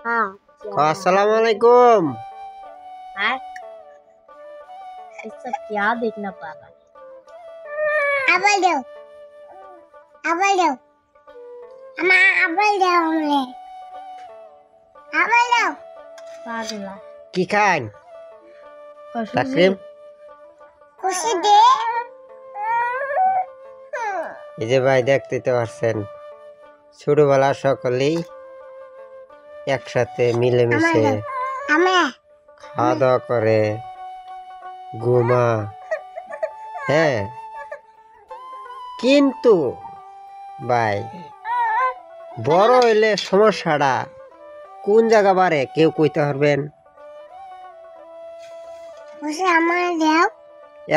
हाँ अस्सलाम वालेकुम। है ये सब क्या देखना पागल Abang dia. Ama abang dia हमने. Abang dia. पागला কি খান তাকরিম? खुशी दे. এই যে ভাই দেখতে তো পারছেন, ছোটবেলা সকলেই একসাথে মিলেমিশে हमें. খাওয়া দাওয়া করে, ঘুমা। হ্যাঁ, কিন্তু ভাই বড় হইলে সমস্যাটা কোন জায়গা বাড়ে কেউ কইতে পারবেন? खुशी हमारे देव.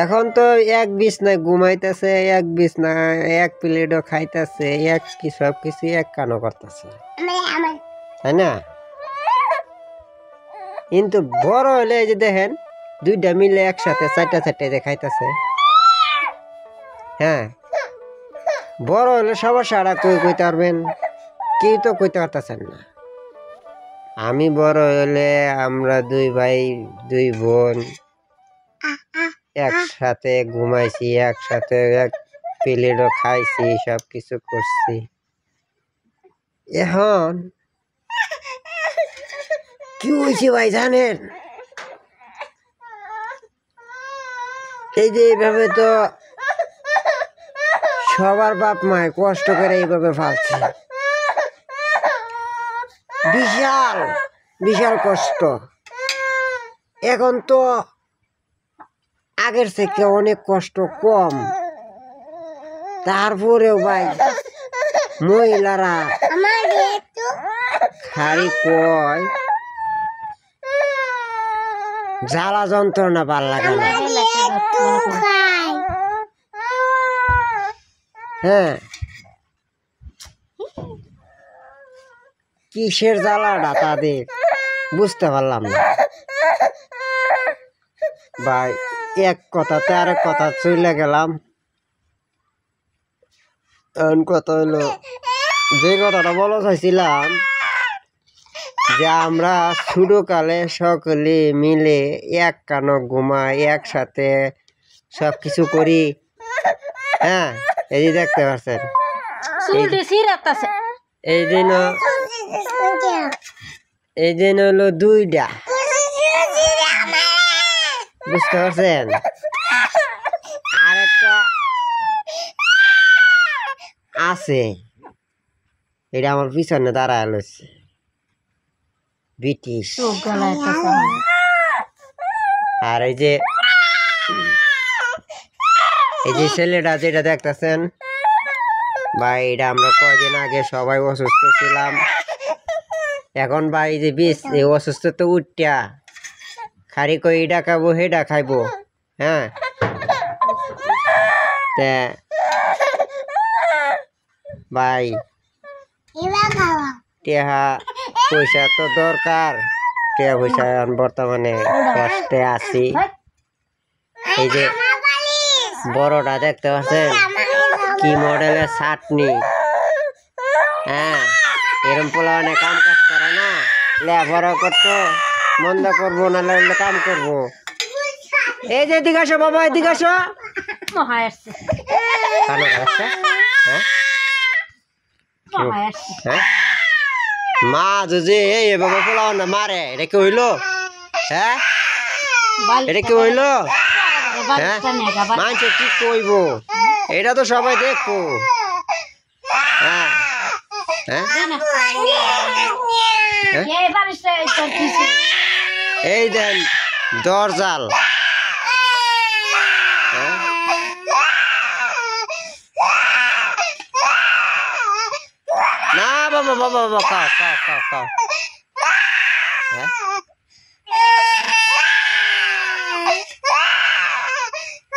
এখন তো এক বিছনায় ঘুমাইতেছে, এক বিছনায় এক প্লেটও খাইতেছে, এক কি সব কিছু এক কানো করতেছে, हमें. তাই না? কিন্তু বড় হইলে এই যে দেখেন দুইটা মিলে একসাথে চারটা চারটা যে খাইতেছে। হ্যাঁ, বড় হইলে সমস্যাটা কইতে পারবেন? কেউ তো কইতে পারতেছেন না। আমি বড় হইলে আমরা দুই ভাই দুই বোন একসাথে ঘুমাইছি, একসাথে এক প্লেটও খাইছি, সব কিছু করছি। এখন কি হয়েছে ভাই জানেন? এই যে এইভাবে তো সবার বাপ মায় কষ্ট করে এইভাবে ফালছে, বিশাল বিশাল কষ্ট। এখন তো আগের থেকে অনেক কষ্ট কম, তারপরেও ভাই মহিলারা हमारे तो. খালি কয় জ্বালা যন্ত্রণা ভাল লাগে না। तू खाए. হ্যাঁ, কিসের জ্বালাটা তাদের বুঝতে পারলাম না ভাই। এক কথাতে আরেক কথা চলে গেলাম। এমন কথা হইলো, যে কথাটা বলা চাইছিলাম যে আমরা ছোটকালে সকলে মিলে এক কানো ঘুমাই, একসাথে সব কিছু করি। হ্যাঁ, এই যে দেখতে পাচ্ছেন सुलटी सी रहता से এই দিন এই দিন হলো দুইটা, বুঝতে পারছেন? আর একটা আছে, এটা আমার পিছনে দাঁড়ায় লইছে, ব্রিটিশ। तो गला का सामान আর এই যে ছেলেটা যেটা দেখতেছেন ভাই, এটা আমরা কয়দিন আগে সবাই অসুস্থ ছিলাম। এখন ভাই যে এই অসুস্থ তো উঠটা খালি কই এটা খাবো সেটা খাইবো। হ্যাঁ, তে ভাই इवा खावा. টেহা পয়সা তো দরকার, টেহা পয়সা এখন বর্তমানে কষ্টে আছি। এই যে বড়টা দেখতে পাচ্ছেন কি মডেলের চাটনি। হ্যাঁ, এরম পোলা অনেক কাম কাজ করে না, লেবর করতো মন্দ করবো না, কাম করবো। এই যে এদিকে আসো বাবা, এদিকে আসো। महायर से কানো খাচ্ছে? হ্যাঁ महायर से হ্যাঁ, মা যদি এইভাবে পোলা না মারে, এটা কি হইলো? হ্যাঁ, এটা কি হইলো? হ্যাঁ, মানুষে কি কইব? এটা তো সবাই দেখবো। হ্যাঁ হ্যাঁ, ये बारिश से चलती से এই দেন দরজাল। হ্যাঁ, না বাবা বাবা বাবা, খাও খাও খাও খাও। হ্যাঁ,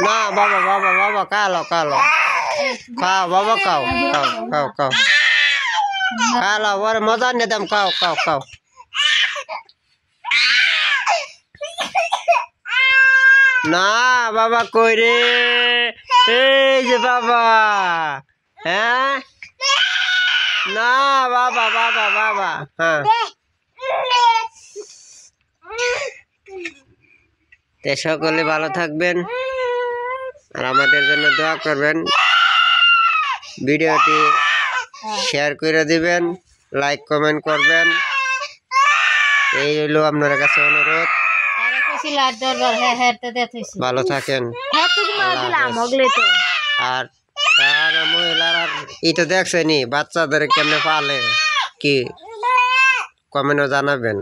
না বাবা বাবা বাবা, কালো কালো খাও বাবা, খাও খাও খাও খাও, খাও ওর মজা নিয়ে দাম, খাও খাও খাও। না বাবা কই রে, এই যে বাবা। হ্যাঁ, না বাবা বাবা বাবা, হ্যাঁ তে সকলে ভালো থাকবেন আর আমাদের জন্য দোয়া করবেন। ভিডিওটি শেয়ার করে দিবেন, লাইক কমেন্ট করবেন, এই হলো আপনার কাছে অনুরোধ। আরে কইছি লাইট দরবার হ্যাঁ তো দেখতেছি ভালো থাকেন। হ্যাঁ তো না দিলাম ওগলে তো আর তার মহিলারা এটা দেখছেনি বাচ্চাদের কেমনে পালে কি কমেন্টও জানাবেন।